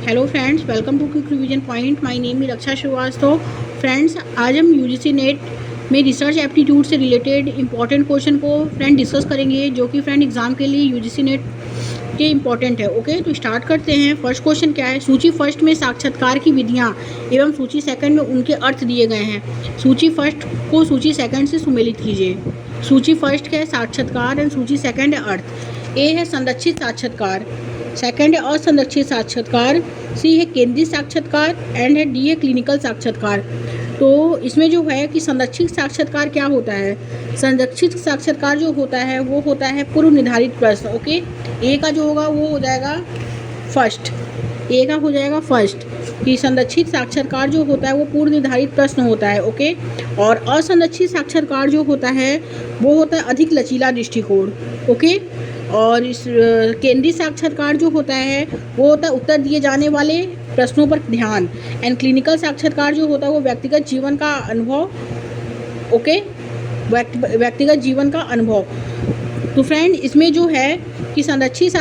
Hello friends, welcome to quick revision point. My name is Raksha Srivastava. Friends, आज हम UGC NET में research aptitude से related important question को friend discuss करेंगे, जो कि फ्रेंड एग्जाम के लिए यूजीसी नेट के इम्पॉर्टेंट है। ओके, तो स्टार्ट करते हैं। फर्स्ट क्वेश्चन क्या है? सूची फर्स्ट में साक्षात्कार की विधियाँ एवं सूची सेकंड में उनके अर्थ दिए गए हैं। सूची फर्स्ट को सूची सेकंड से सुमेलित कीजिए। सूची फर्स्ट है साक्षात्कार एंड सूची सेकंड है अर्थ। ए है संरक्षित साक्षात्कार, सेकंड है असंरक्षित साक्षात्कार, सी है केंद्रीय साक्षात्कार एंड है डी है क्लिनिकल साक्षात्कार। तो इसमें जो है कि संरक्षित साक्षात्कार क्या होता है? संरक्षित साक्षात्कार जो होता है वो होता है पूर्व निर्धारित प्रश्न। ओके, ए का जो होगा वो हो जाएगा फर्स्ट, ए का हो जाएगा फर्स्ट कि संरक्षित साक्षात्कार जो होता है वो पूर्व निर्धारित प्रश्न होता है। ओके, और असंरक्षित साक्षात्कार जो होता है वो होता है अधिक लचीला दृष्टिकोण। ओके, और इस केंद्रीय साक्षात्कार जो होता है वो होता है उत्तर दिए जाने वाले प्रश्नों पर ध्यान। एंड क्लिनिकल साक्षात्कार जो होता है वो व्यक्तिगत जीवन का अनुभव। ओके, व्यक्तिगत जीवन का अनुभव। तो फ्रेंड, इसमें जो है कि संरक्षित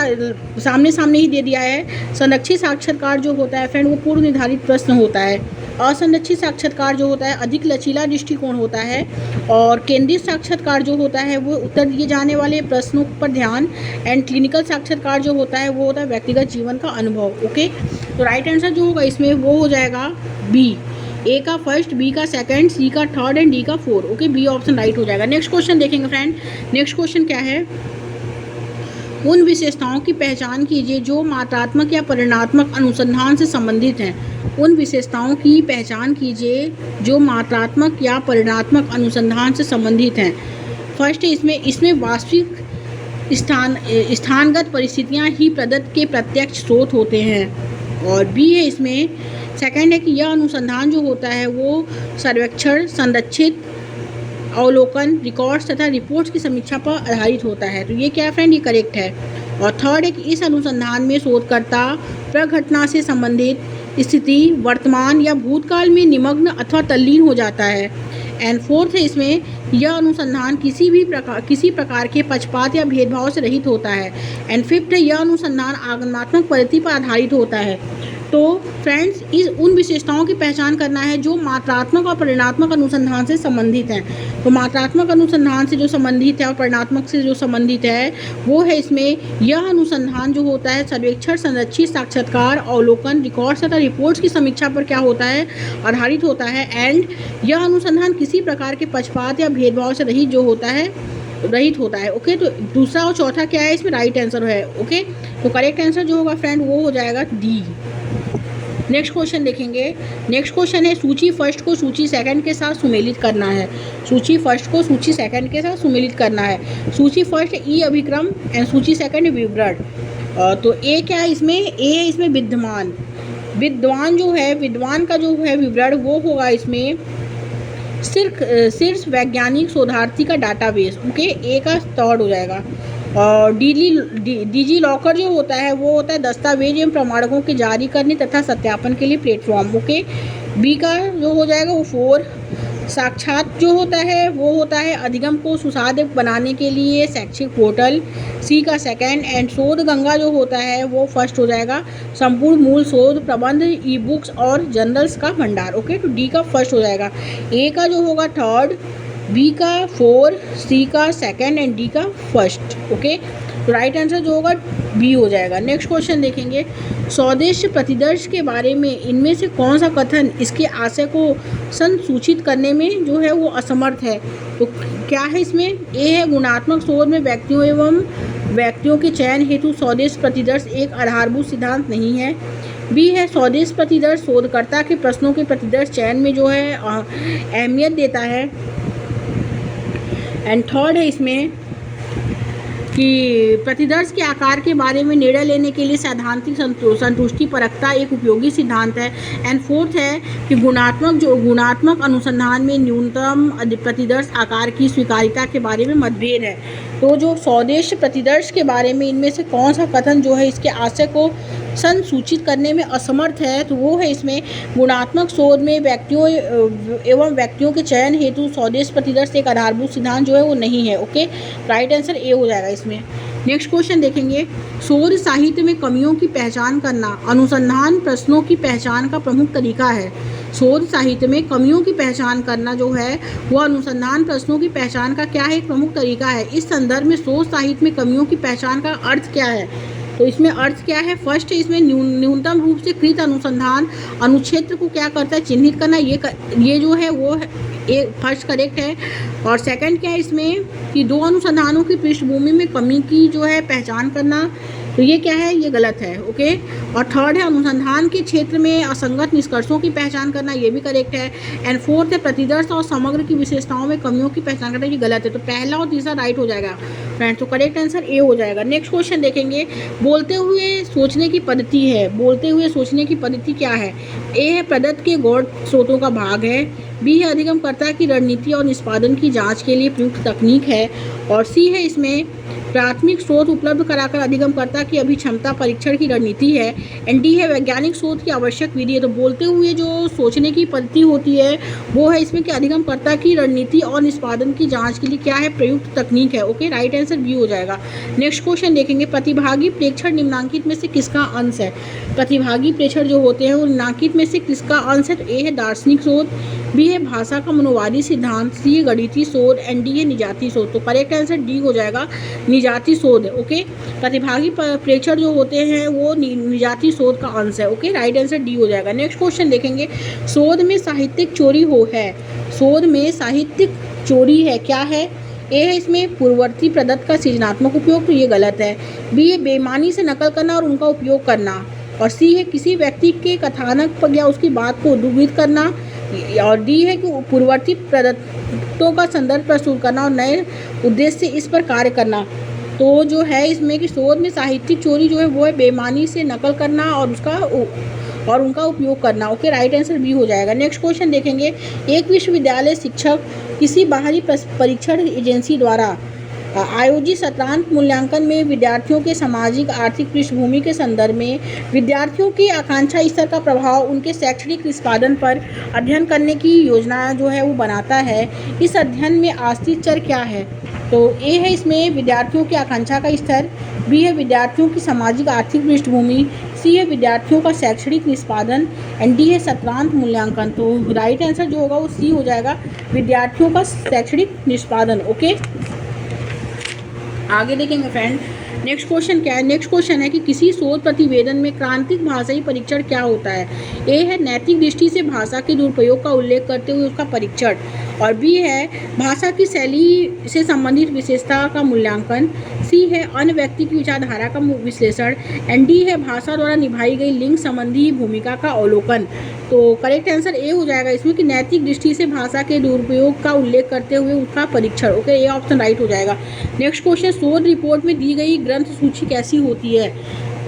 सामने सामने ही दे दिया है। संरक्षित साक्षात्कार जो होता है फ्रेंड वो पूर्व निर्धारित प्रश्न होता है। असंरक्षित साक्षात्कार जो होता है अधिक लचीला दृष्टिकोण होता है। और केंद्रीय साक्षात्कार जो होता है वो उत्तर दिए जाने वाले प्रश्नों पर ध्यान। एंड क्लिनिकल साक्षात्कार जो होता है वो होता है व्यक्तिगत जीवन का अनुभव। ओके, तो राइट आंसर जो होगा इसमें वो हो जाएगा बी। ए का फर्स्ट, बी का सेकंड, सी का थर्ड एंड डी का four. Okay, B option right हो जाएगा। नेक्स्ट क्वेश्चन देखेंगे फ्रेंड। नेक्स्ट क्वेश्चन क्या है? उन विशेषताओं की पहचान कीजिए जो मात्रात्मक या परिमाणात्मक अनुसंधान से संबंधित हैं। उन विशेषताओं की पहचान कीजिए जो मात्रात्मक या परिमाणात्मक अनुसंधान से संबंधित हैं। फर्स्ट इसमें वास्तविक स्थानगत परिस्थितियां ही प्रदत्त के प्रत्यक्ष स्रोत होते हैं। और बी है इसमें सेकंड है कि यह अनुसंधान जो होता है वो सर्वेक्षण, संरक्षित अवलोकन, रिकॉर्ड्स तथा रिपोर्ट्स की समीक्षा पर आधारित होता है। तो ये क्या है फ्रेंड? ये करेक्ट है। और थर्ड है कि इस अनुसंधान में शोधकर्ता प्रघटना से संबंधित स्थिति वर्तमान या भूतकाल में निमग्न अथवा तल्लीन हो जाता है। एंड फोर्थ है इसमें यह अनुसंधान किसी प्रकार के पक्षपात या भेदभाव से रहित होता है। एंड फिफ्थ है यह अनुसंधान आगमनात्मक पद्धति पर आधारित होता है। तो फ्रेंड्स, उन विशेषताओं की पहचान करना है जो मात्रात्मक और परिमाणात्मक अनुसंधान से संबंधित हैं। तो मात्रात्मक अनुसंधान से जो संबंधित है और परिमाणात्मक से जो संबंधित है वो है इसमें यह अनुसंधान जो होता है सर्वेक्षण, संरक्षित साक्षात्कार, अवलोकन, रिकॉर्ड्स तथा रिपोर्ट्स की समीक्षा पर क्या होता है? आधारित होता है। एंड यह अनुसंधान किसी प्रकार के पक्षपात या भेदभाव से रहित होता है। ओके, तो दूसरा और चौथा क्या है? इसमें राइट आंसर है। ओके, तो करेक्ट आंसर जो होगा फ्रेंड वो हो जाएगा डी। नेक्स्ट क्वेश्चन देखेंगे। नेक्स्ट क्वेश्चन है सूची फर्स्ट को सूची सेकंड के साथ सुमेलित करना है। सूची फर्स्ट को सूची सेकंड के साथ सुमेलित करना है। सूची फर्स्ट ई अभिक्रम एंड सूची सेकंड विवरण। तो ए क्या है इसमें? ए है इसमें विद्वान। विद्वान जो है, विद्वान का जो है विवरण वो होगा इसमें शीर्ष वैज्ञानिक शोधार्थी का डाटाबेस। ओके, ए का थर्ड हो जाएगा। और डिजी लॉकर जो होता है वो होता है दस्तावेज एवं प्रमाणकों के जारी करने तथा सत्यापन के लिए प्लेटफॉर्म। ओके, बी का जो हो जाएगा वो फोर। साक्षात जो होता है वो होता है अधिगम को सुसाध्य बनाने के लिए शैक्षिक पोर्टल। सी का सेकंड। एंड शोध गंगा जो होता है वो फर्स्ट हो जाएगा संपूर्ण मूल शोध प्रबंध, ई बुक्स और जर्नल्स का भंडार। ओके, तो डी का फर्स्ट हो जाएगा। ए का जो होगा थर्ड, बी का फोर, सी का सेकंड एंड डी का फर्स्ट। ओके, तो राइट आंसर जो होगा बी हो जाएगा। नेक्स्ट क्वेश्चन देखेंगे। स्वदेश प्रतिदर्श के बारे में इनमें से कौन सा कथन इसके आशय को संसूचित करने में जो है वो असमर्थ है? तो क्या है इसमें? ए है गुणात्मक शोध में व्यक्तियों के चयन हेतु स्वदेश प्रतिदर्श एक आधारभूत सिद्धांत नहीं है। बी है स्वदेश प्रतिदर्श शोधकर्ता के प्रश्नों के प्रतिदर्श चयन में जो है अहमियत देता है। एंड थर्ड है इसमें कि प्रतिदर्श के आकार के बारे में निर्णय लेने के लिए सैद्धांतिक संतुष्टि परखता एक उपयोगी सिद्धांत है। एंड फोर्थ है कि गुणात्मक अनुसंधान में न्यूनतम प्रतिदर्श आकार की स्वीकार्यता के बारे में मतभेद है। तो जो स्वदेश प्रतिदर्श के बारे में इनमें से कौन सा कथन जो है इसके आशय को संसूचित करने में असमर्थ है? तो वो है इसमें गुणात्मक शोध में व्यक्तियों के चयन हेतु स्वदेश प्रतिदर्श एक आधारभूत सिद्धांत जो है वो नहीं है। ओके, राइट आंसर ए हो जाएगा इसमें। नेक्स्ट क्वेश्चन देखेंगे, शोध साहित्य में कमियों की पहचान करना अनुसंधान प्रश्नों की पहचान का प्रमुख तरीका है। शोध साहित्य में कमियों की पहचान करना जो है वो अनुसंधान प्रश्नों की पहचान का क्या है, एक प्रमुख तरीका है। इस संदर्भ में शोध साहित्य में कमियों की पहचान का अर्थ क्या है, तो इसमें अर्थ क्या है, फर्स्ट इसमें न्यूनतम रूप से कृत अनुसंधान अनुक्षेत्र को क्या करता है, चिन्हित करना, ये जो है वो एक फर्स्ट करेक्ट है। और सेकंड क्या है इसमें कि दो अनुसंधानों की पृष्ठभूमि में कमी की जो है पहचान करना, तो ये क्या है, ये गलत है, ओके। और थर्ड है अनुसंधान के क्षेत्र में असंगत निष्कर्षों की पहचान करना, ये भी करेक्ट है। एंड फोर्थ है प्रतिदर्श और समग्र की विशेषताओं में कमियों की पहचान करना, ये गलत है। तो पहला और तीसरा राइट हो जाएगा फ्रेंड्स, तो करेक्ट आंसर ए हो जाएगा। नेक्स्ट क्वेश्चन देखेंगे, बोलते हुए सोचने की पद्धति है, बोलते हुए सोचने की पद्धति क्या है। ए है प्रदत्त के गौण स्रोतों का भाग है, बी है अधिगमकर्ता की रणनीति और निष्पादन की जांच के लिए प्रयुक्त तकनीक है, और सी है इसमें प्राथमिक स्रोत उपलब्ध कराकर अधिगमकर्ता की अभिक्षमता परीक्षण की रणनीति है, एंड डी है वैज्ञानिक शोध की आवश्यक विधि है। तो बोलते हुए जो सोचने की पद्धति होती है वो है इसमें कि अधिगमकर्ता की रणनीति और निष्पादन की जांच के लिए क्या है, प्रयुक्त तकनीक है, ओके। राइट आंसर बी हो जाएगा। नेक्स्ट क्वेश्चन देखेंगे, प्रतिभागी प्रेक्षण निम्नांकित में से किसका अंश है। प्रतिभागी प्रेक्षण जो होते हैं वो निम्नांकित में से किसका अंश है, तो ए है दार्शनिक शोध, बी है भाषा का मनोवादी सिद्धांत, सी है गणितीय शोध, एंड डी है निजाती शोध। तो करेक्ट आंसर डी हो जाएगा, निजाती शोध, ओके। प्रतिभागी प्रेक्षण जो होते हैं वो निजाती शोध का अंश है, ओके। राइट आंसर डी हो जाएगा। नेक्स्ट क्वेश्चन देखेंगे, शोध में साहित्यिक चोरी है, शोध में साहित्यिक चोरी है, क्या है। ए है इसमें पूर्ववर्ती प्रदत्त का सृजनात्मक उपयोग, तो ये गलत है। बी है बेईमानी से नकल करना और उनका उपयोग करना, और सी है किसी व्यक्ति के कथानक या उसकी बात को उद्धृत करना, और डी है कि पूर्ववर्ती प्रदत्तों का संदर्भ प्रस्तुत करना और नए उद्देश्य से इस पर कार्य करना। तो जो है इसमें कि शोध में साहित्यिक चोरी जो है वो है बेईमानी से नकल करना और उनका उपयोग करना, ओके। राइट आंसर बी हो जाएगा। नेक्स्ट क्वेश्चन देखेंगे, एक विश्वविद्यालय शिक्षक किसी बाहरी परीक्षण एजेंसी द्वारा आयोजित सत्रांत मूल्यांकन में विद्यार्थियों के सामाजिक आर्थिक पृष्ठभूमि के संदर्भ में विद्यार्थियों की आकांक्षा स्तर का प्रभाव उनके शैक्षणिक निष्पादन पर अध्ययन करने की योजना जो है वो बनाता है। इस अध्ययन में आश्रित चर क्या है, तो ए है इसमें विद्यार्थियों की आकांक्षा का स्तर, बी है विद्यार्थियों की सामाजिक आर्थिक पृष्ठभूमि, सी है विद्यार्थियों का शैक्षणिक निष्पादन, एंड डी है सत्रांत मूल्यांकन। तो राइट आंसर जो होगा वो सी हो जाएगा, विद्यार्थियों का शैक्षणिक निष्पादन, ओके। आगे देखेंगे फ्रेंड, नेक्स्ट क्वेश्चन क्या है। नेक्स्ट क्वेश्चन है कि किसी शोध प्रतिवेदन में क्रांतिक भाषाई परीक्षण क्या होता है। ए है नैतिक दृष्टि से भाषा के दुरुपयोग का उल्लेख करते हुए उसका परीक्षण, और बी है भाषा की शैली से संबंधित विशेषता का मूल्यांकन, सी है अन्य व्यक्ति की विचारधारा का विश्लेषण, एंड डी है भाषा द्वारा निभाई गई लिंग संबंधी भूमिका का अवलोकन। तो करेक्ट आंसर ए हो जाएगा इसमें कि नैतिक दृष्टि से भाषा के दुरुपयोग का उल्लेख करते हुए उसका परीक्षण, ओके। ए ऑप्शन राइट हो जाएगा। नेक्स्ट क्वेश्चन, शोध रिपोर्ट में दी गई ग्रंथ सूची कैसी होती है।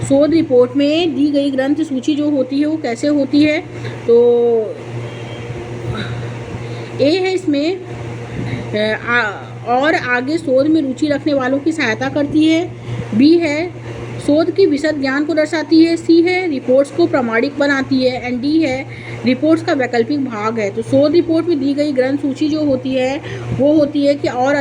शोध रिपोर्ट में दी गई ग्रंथ सूची जो होती है वो कैसे होती है, तो ए है इसमें और आगे शोध में रुचि रखने वालों की सहायता करती है, बी है शोध की विशद ज्ञान को दर्शाती है, सी है रिपोर्ट्स को प्रामाणिक बनाती है, एंड डी है रिपोर्ट्स का वैकल्पिक भाग है। तो शोध रिपोर्ट में दी गई ग्रंथ सूची जो होती है वो होती है कि और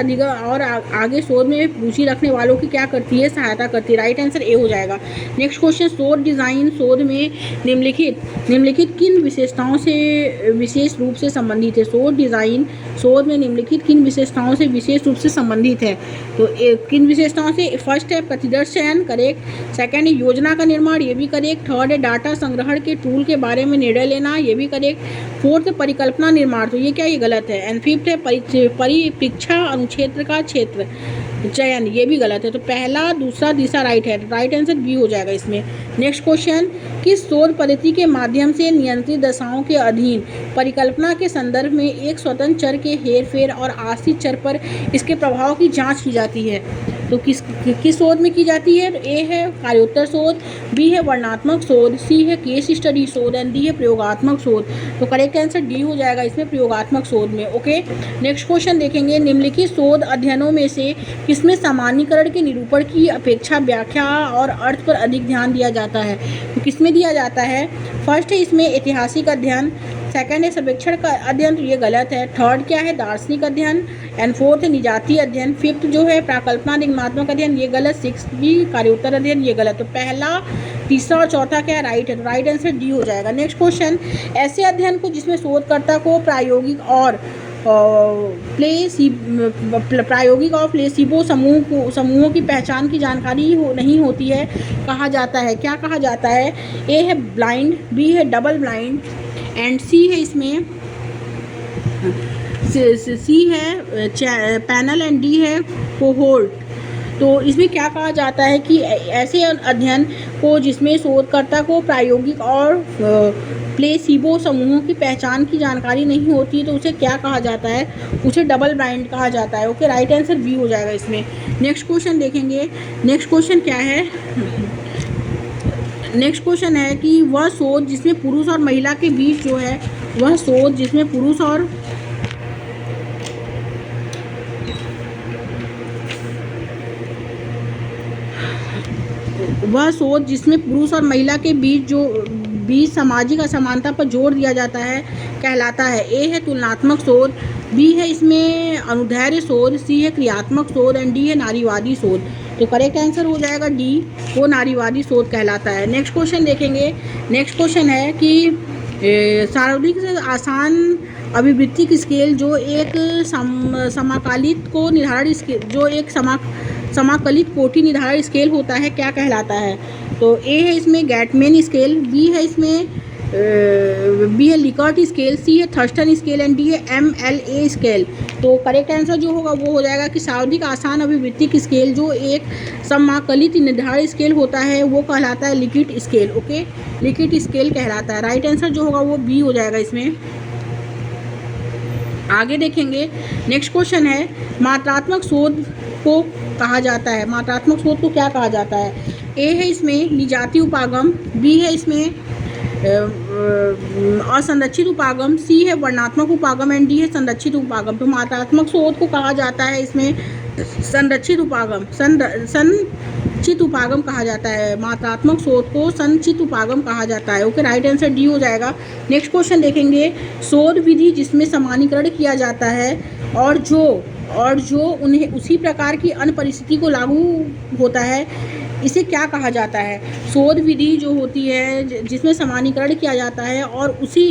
आगे शोध में रुचि रखने वालों की क्या करती है, सहायता करती है। राइट आंसर ए हो जाएगा। नेक्स्ट क्वेश्चन, शोध डिज़ाइन शोध में निम्नलिखित किन विशेषताओं से विशेष रूप से संबंधित है। शोध डिज़ाइन शोध में निम्नलिखित किन विशेषताओं से विशेष रूप से संबंधित है, तो किन विशेषताओं से, फर्स्ट है प्रतिदर्श चयन, करेक्ट। सेकंड है योजना का निर्माण, ये भी करेक्ट। थर्ड है डाटा संग्रहण के टूल के बारे में निर्णय लेना, ये भी करेक्ट। फोर्थ है परिकल्पना निर्माण, तो ये क्या, ये गलत है। एंड फिफ्थ है परिप्रेक्षा अनुक्षेत्र का क्षेत्र चयन, ये भी गलत है। तो पहला दूसरा तीसरा राइट है, राइट आंसर बी हो जाएगा इसमें। नेक्स्ट क्वेश्चन, किस शोध पद्धति के माध्यम से नियंत्रित दशाओं के अधीन परिकल्पना के संदर्भ में एक स्वतंत्र चर के हेरफेर और आश्रित चर पर इसके प्रभाव की जांच की जाती है, तो किस शोध में की जाती है। ए है कार्योत्तर शोध, बी है वर्णनात्मक शोध, सी है केस स्टडी शोध, एंड डी है प्रयोगात्मक शोध। तो करेक्ट आंसर डी हो जाएगा इसमें, प्रयोगात्मक शोध में, ओके। नेक्स्ट क्वेश्चन देखेंगे, निम्नलिखित शोध अध्ययनों में से किसमें सामान्यीकरण के निरूपण की अपेक्षा व्याख्या और अर्थ पर अधिक ध्यान दिया जाता है, तो किसमें दिया जाता है। फर्स्ट है इसमें ऐतिहासिक अध्ययन, सेकंड है सर्वेक्षण का अध्ययन, तो ये गलत है। थर्ड क्या है, दार्शनिक अध्ययन। एंड फोर्थ है निजातीय अध्ययन। फिफ्थ जो है प्राकल्पना निगमात्मक अध्ययन, ये गलत। सिक्स भी कार्योत्तर अध्ययन, ये गलत। तो पहला, तीसरा और चौथा क्या है, राइट है। तो राइट आंसर डी हो जाएगा। नेक्स्ट क्वेश्चन, ऐसे अध्ययन को जिसमें शोधकर्ता को प्रायोगिक और प्लेसिबो समूहों की पहचान की जानकारी नहीं होती है, कहा जाता है, क्या कहा जाता है? ए है ब्लाइंड, बी है डबल ब्लाइंड, एंड सी है इसमें सी है पैनल, एंड डी है कोहोर्ट। तो इसमें क्या कहा जाता है कि ऐसे अध्ययन को जिसमें शोधकर्ता को प्रायोगिक और प्लेसिबो समूहों की पहचान की जानकारी नहीं होती, तो उसे क्या कहा जाता है? उसे डबल ब्लाइंड कहा जाता है। ओके, राइट आंसर बी हो जाएगा इसमें। नेक्स्ट क्वेश्चन देखेंगे। नेक्स्ट क्वेश्चन क्या है? नेक्स्ट क्वेश्चन है कि वह शोध जिसमें पुरुष और महिला के बीच जो है, वह शोध जिसमें पुरुष और महिला के बीच सामाजिक असमानता पर जोर दिया जाता है, कहलाता है। ए है तुलनात्मक शोध, बी है इसमें अनुदैर्ध्य शोध, सी है क्रियात्मक शोध, एंड डी है नारीवादी शोध। तो करेक्ट आंसर हो जाएगा डी, वो नारीवादी शोध कहलाता है। नेक्स्ट क्वेश्चन देखेंगे। नेक्स्ट क्वेश्चन है कि सर्वाधिक आसान अभिवृत्तिक स्केल जो एक समाकलित को निर्धारण स्केल जो एक समाकलित कोटि निर्धारण स्केल होता है, क्या कहलाता है? तो ए है इसमें गैटमेन स्केल, बी है लिकर्ट स्केल, सी है थर्स्टन स्केल, एंड डी है MLA स्केल। तो करेक्ट आंसर जो होगा वो हो जाएगा कि सर्वाधिक आसान अभिवृत्तिक स्केल जो एक समाकलित निर्धारण स्केल होता है, वो कहलाता है लिकिट स्केल। ओके, लिकिट स्केल कहलाता है। राइट आंसर जो होगा वो बी हो जाएगा इसमें। आगे देखेंगे। नेक्स्ट क्वेश्चन है, मात्रात्मक शोध को कहा जाता है, मात्रात्मक शोध को क्या कहा जाता है? ए है इसमें निजातीय उपागम, बी है इसमें असंरक्षित उपागम, सी है वर्णनात्मक उपागम, एंड डी है संरक्षित उपागम। तो मात्रात्मक शोध को कहा जाता है इसमें संरक्षित उपागम, संचित उपागम कहा जाता है। मात्रात्मक शोध को संचित उपागम कहा जाता है। ओके, राइट आंसर डी हो जाएगा। नेक्स्ट क्वेश्चन देखेंगे। शोध विधि जिसमें समानीकरण किया जाता है और जो उन्हें उसी प्रकार की अन्य परिस्थिति को लागू होता है, इसे क्या कहा जाता है? शोध विधि जो होती है जिसमें समानीकरण किया जाता है और उसी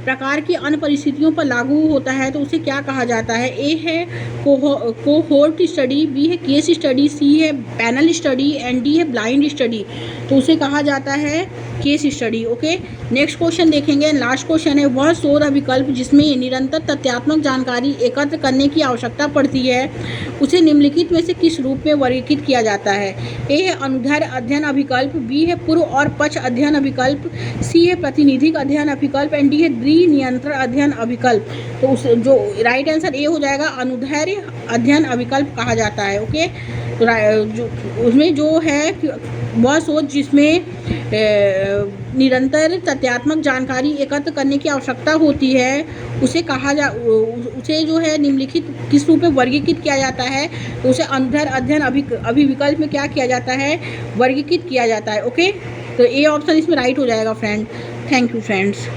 प्रकार की अन्य परिस्थितियों पर लागू होता है, तो उसे क्या कहा जाता है? ए है कोहोर्ट स्टडी, बी है केस स्टडी, सी है पैनल स्टडी, एंड डी है ब्लाइंड स्टडी। तो उसे कहा जाता है case study. Okay, next question देखेंगे। लास्ट क्वेश्चन है, वह शोध विकल्प जिसमें निरंतर तथ्यात्मक जानकारी एकत्र करने की आवश्यकता पड़ती है, उसे निम्नलिखित में से किस रूप में वर्गीकृत किया जाता है? ए है अनुदैर्ध्य अध्ययन अभिकल्प, बी है पूर्व और पक्ष अध्ययन अभिकल्प, सी है प्रातिनिधिक अध्ययन अभिकल्प, एंड डी है द्विनियंत्रण अध्ययन अभिकल्प। तो उस जो राइट आंसर ए हो जाएगा, अनुदैर्ध्य अध्ययन अभिकल्प कहा जाता है। ओके, तो उसमें जो है वह शोध जिसमें निरंतर तथ्यात्मक जानकारी एकत्र करने की आवश्यकता होती है, उसे उसे जो है निम्नलिखित किस रूप में वर्गीकृत किया जाता है? तो उसे अनुदैर्ध्य अध्ययन अभिविकल्प में क्या किया जाता है? वर्गीकृत किया जाता है। ओके, तो ए ऑप्शन इसमें राइट हो जाएगा फ्रेंड। Thank you friends.